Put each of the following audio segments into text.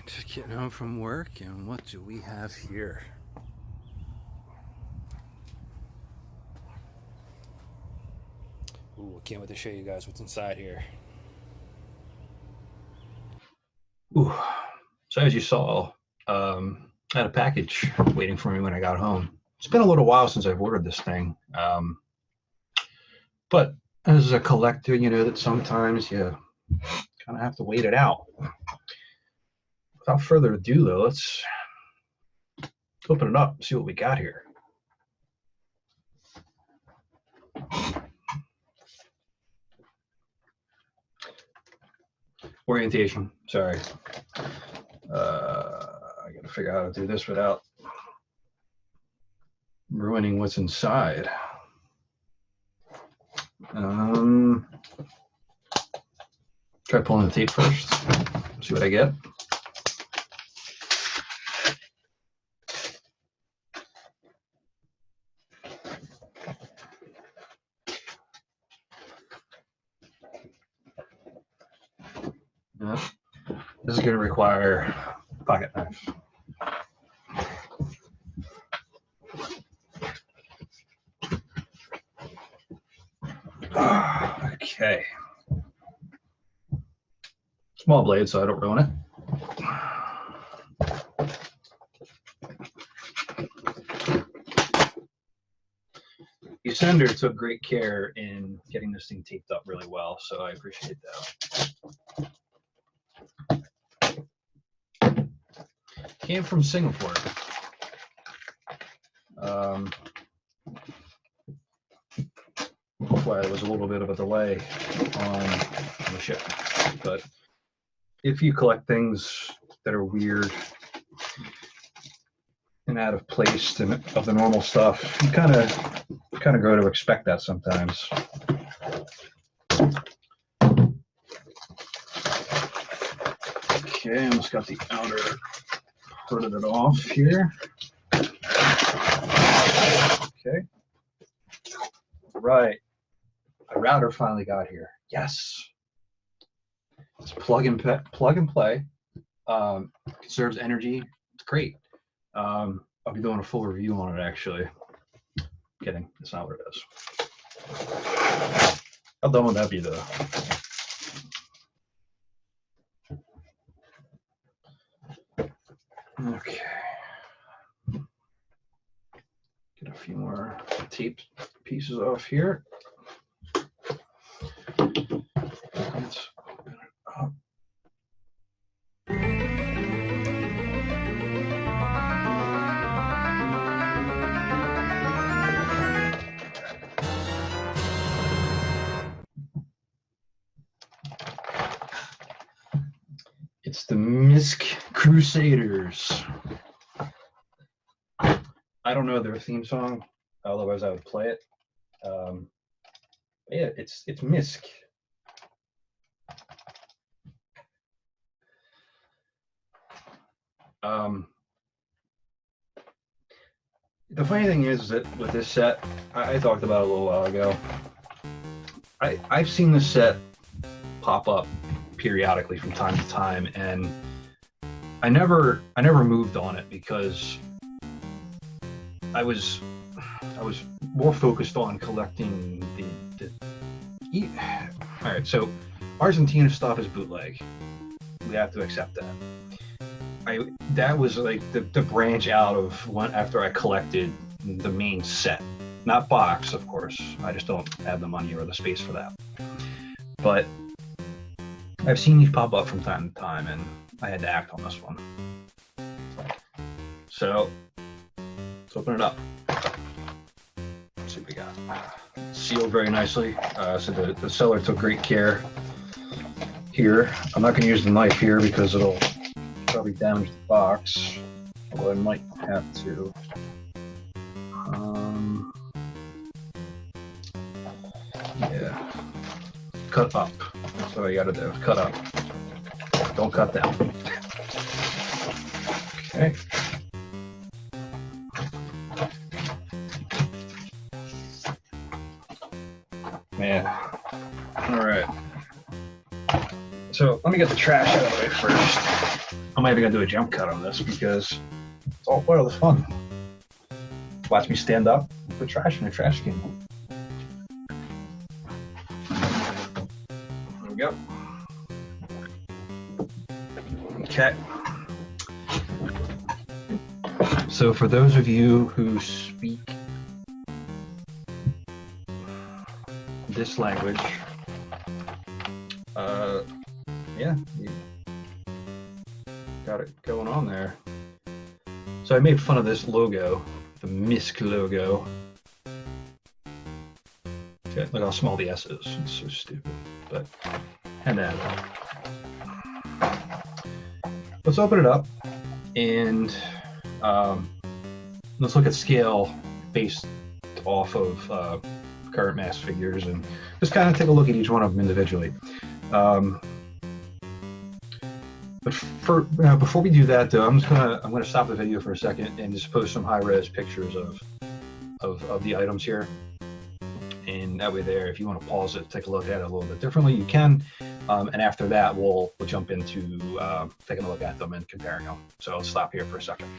Just getting home from work, and what do we have here? Ooh, I can't wait to show you guys what's inside here. Ooh. So as you saw, I had a package waiting for me when I got home. It's been a little while since I've ordered this thing, but as a collector, you know that sometimes you kind of have to wait it out. Without further ado, though, let's open it up and see what we got here. Orientation, sorry. I gotta figure out how to do this without ruining what's inside. Try pulling the tape first, see what I get. Yeah. This is going to require a pocket knife. Okay. Small blade, so I don't ruin it. The sender took great care in getting this thing taped up really well, so I appreciate that. Came from Singapore. That's why there was a little bit of a delay on the shipment. But if you collect things that are weird and out of place and of the normal stuff, you kind of grow to expect that sometimes. Okay, almost got the outer part of it off here. Okay. Right. A router finally got here. Yes. It's plug and play. Conserves energy. It's great. I'll be doing a full review on it actually. Kidding. That's not what it is. How dumb would that be though? Okay. Get a few more tape pieces off here. Let's open it up. It's the M.A.S.K Crusaders. I don't know their theme song, otherwise I would play it. Yeah, it's M.A.S.K. The funny thing is that with this set, I talked about it a little while ago. I've seen this set pop up periodically from time to time, and I never moved on it because I was more focused on collecting the all right, so Argentina stuff is bootleg. We have to accept that. That was like the branch out of one after I collected the main set, not box, of course. I just don't have the money or the space for that. But I've seen these pop up from time to time, and I had to act on this one. So let's open it up. Let's see what we got. Sealed very nicely. So the seller took great care here. I'm not going to use the knife here because it'll probably damage the box, although I might have to. Yeah, cut up. That's what I got to do. Cut up. Don't cut down. Okay. Man. All right. So let me get the trash out of the way first. I'm not even gonna do a jump cut on this because it's all part of the fun. Watch me stand up, put trash in the trash can. There we go. Okay. So for those of you who speak this language, yeah, you got it going on there. So I made fun of this logo, the M.A.S.K logo. Okay, look how small the S is. It's so stupid. But and then let's open it up and let's look at scale based off of current M.A.S.K figures and just kind of take a look at each one of them individually. But before we do that, though, I'm gonna stop the video for a second and just post some high-res pictures of the items here. And that way, there, if you want to pause it, take a look at it a little bit differently, you can. And after that, we'll jump into taking a look at them and comparing them. So I'll stop here for a second.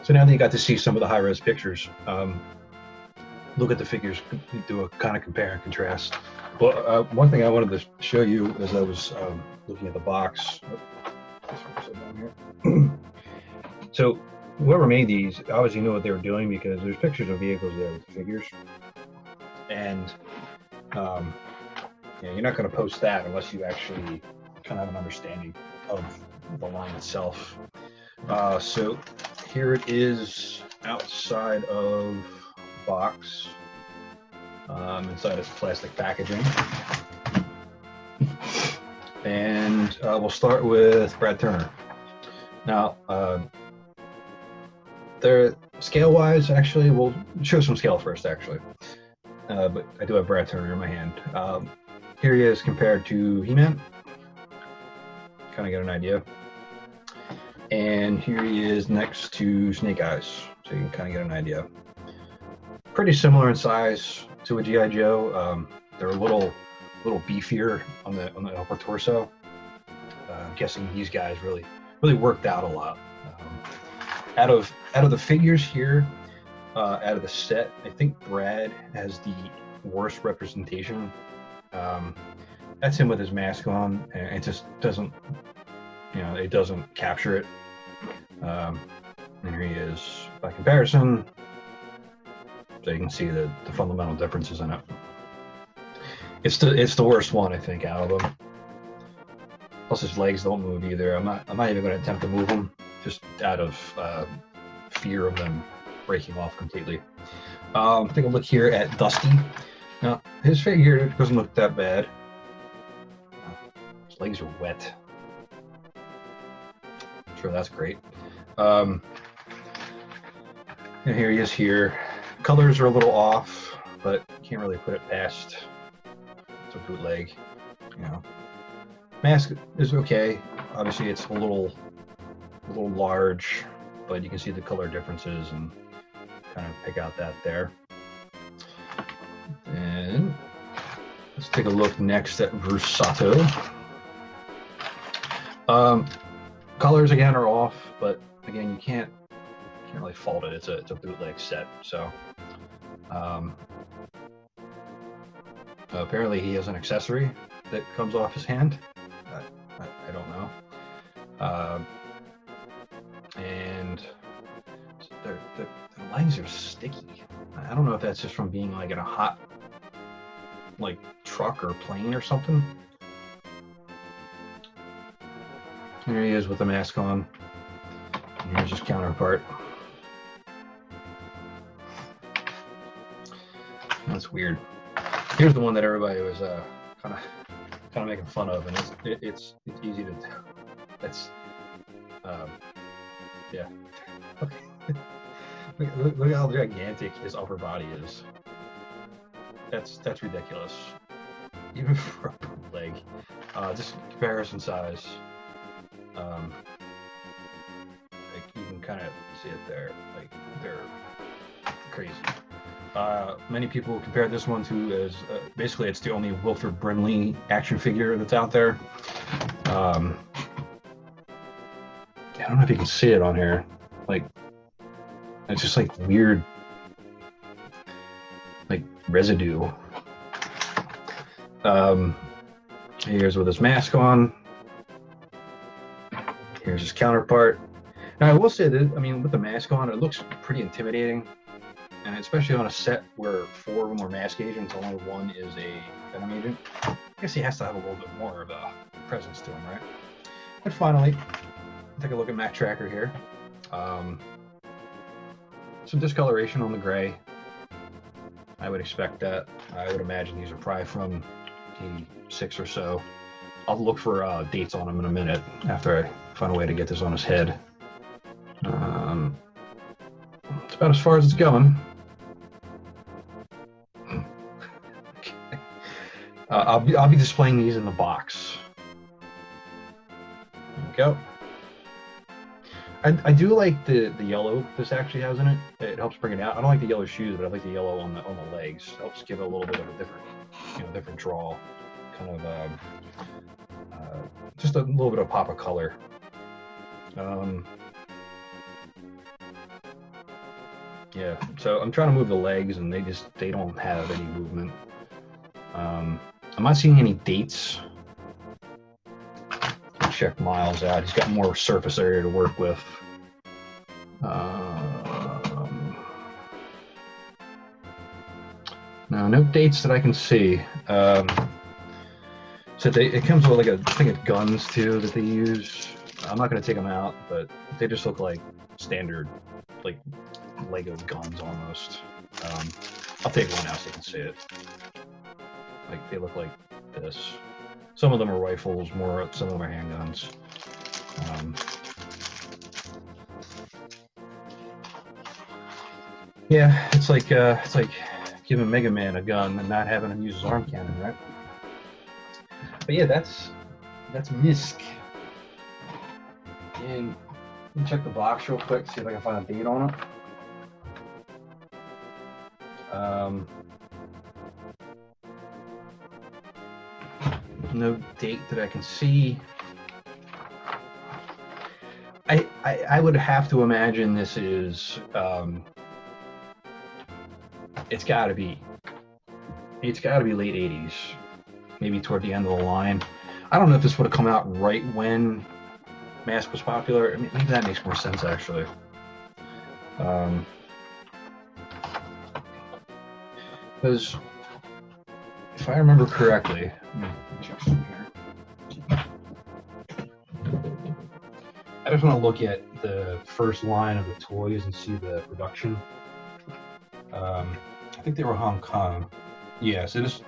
So now that you got to see some of the high-res pictures, look at the figures, do a kind of compare and contrast. Well, one thing I wanted to show you as I was looking at the box. So whoever made these obviously knew what they were doing because there's pictures of vehicles there with the figures. And yeah, you're not going to post that unless you actually kind of have an understanding of the line itself. So here it is outside of the box, inside its plastic packaging. And we'll start with Brad Turner. Now, they're scale-wise, actually, we'll show some scale first, actually. But I do have Brad Turner in my hand. Here he is compared to He-Man. Kind of get an idea. And here he is next to Snake Eyes, so you can kind of get an idea. Pretty similar in size to a G.I. Joe. They're a little beefier on the upper torso. I'm guessing these guys really worked out a lot. Out of the figures here, out of the set, I think Brad has the worst representation. That's him with his mask on, and it just doesn't, it doesn't capture it. And here he is by comparison, so you can see the fundamental differences in it. It's the worst one, I think, out of them. Plus his legs don't move either. I'm not even going to attempt to move them, just out of fear of them breaking off completely. Take a look here at Dusty. Now his figure doesn't look that bad. His legs are wet. I'm sure that's great. And here he is here. Colors are a little off, but you can't really put it past. It's a bootleg, M.A.S.K is okay. Obviously, it's a little large, but you can see the color differences and kind of pick out that there. And let's take a look next at Bruce Sato. Colors again are off, but again, you can't really fault it. It's a bootleg set, so. Apparently he has an accessory that comes off his hand. I don't know. And the legs are sticky. I don't know if that's just from being like in a hot truck or plane or something. Here he is with the mask on. And here's his counterpart. That's weird. Here's the one that everybody was kind of making fun of, and it's easy to tell. That's yeah. look how gigantic his upper body is. That's ridiculous, even for a bootleg. Just comparison size. You can kind of see it there. Like, they're crazy. Many people compare this one to as basically it's the only Wilford Brimley action figure that's out there. I don't know if you can see it on here. Like, it's just like weird, like residue. Here's with his mask on. Here's his counterpart. Now, I will say that, I mean, with the mask on, it looks pretty intimidating. And especially on a set where 4 of them are mask agents, only 1 is a Venom agent. I guess he has to have a little bit more of a presence to him, right? And finally, take a look at Matt-Trakker here. Some discoloration on the gray. I would expect that. I would imagine these are probably from 86 or so. I'll look for dates on them in a minute after I find a way to get this on his head. It's about as far as it's going. Okay. I'll be displaying these in the box. There we go. I do like the yellow this actually has in it. It helps bring it out. I don't like the yellow shoes, but I like the yellow on the legs. It helps give it a little bit of a different, different draw, kind of just a little bit of pop of color. Yeah, so I'm trying to move the legs, and they don't have any movement. I'm not seeing any dates. Check Miles out. He's got more surface area to work with. No dates that I can see. So it comes with like I think it's guns too that they use. I'm not going to take them out, but they just look like standard, like Lego guns almost. I'll take one out so you can see it. Like, they look like this. Some of them are rifles, some of them are handguns. Yeah, it's like giving Mega Man a gun and not having him use his arm cannon, right? But yeah, that's M.A.S.K. And let me check the box real quick, see if I can find a date on it. No date that I can see. I would have to imagine this is it's got to be late 80s, maybe toward the end of the line. I don't know if this would have come out right when M.A.S.K was popular. I mean, maybe that makes more sense actually. Because if I remember correctly, check some here. I just want to look at the first line of the toys and see the production. I think they were Hong Kong. Yes, it is.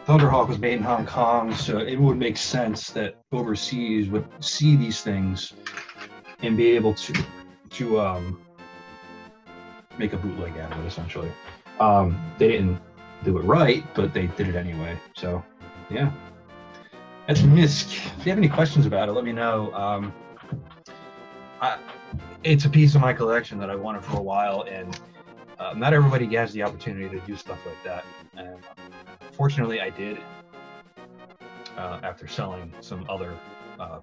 Thunderhawk was made in Hong Kong, so it would make sense that overseas would see these things and be able to make a bootleg out of it, essentially. They didn't do it right, but they did it anyway. So, yeah, that's M.A.S.K. If you have any questions about it, let me know. It's a piece of my collection that I wanted for a while, and not everybody has the opportunity to do stuff like that. And fortunately, I did after selling some other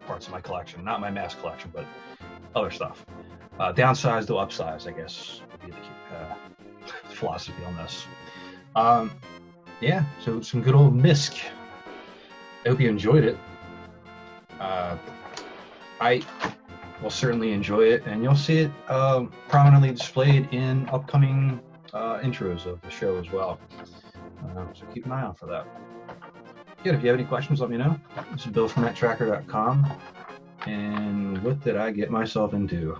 parts of my collection, not my M.A.S.K collection, but other stuff. Downsize to upsize, I guess, would be the philosophy on this. Yeah, so some good old M.A.S.K. I hope you enjoyed it. I will certainly enjoy it, and you'll see it prominently displayed in upcoming intros of the show as well. So keep an eye out for that. Good. If you have any questions, let me know. This is Bill from Matt-Trakker.com. And what did I get myself into?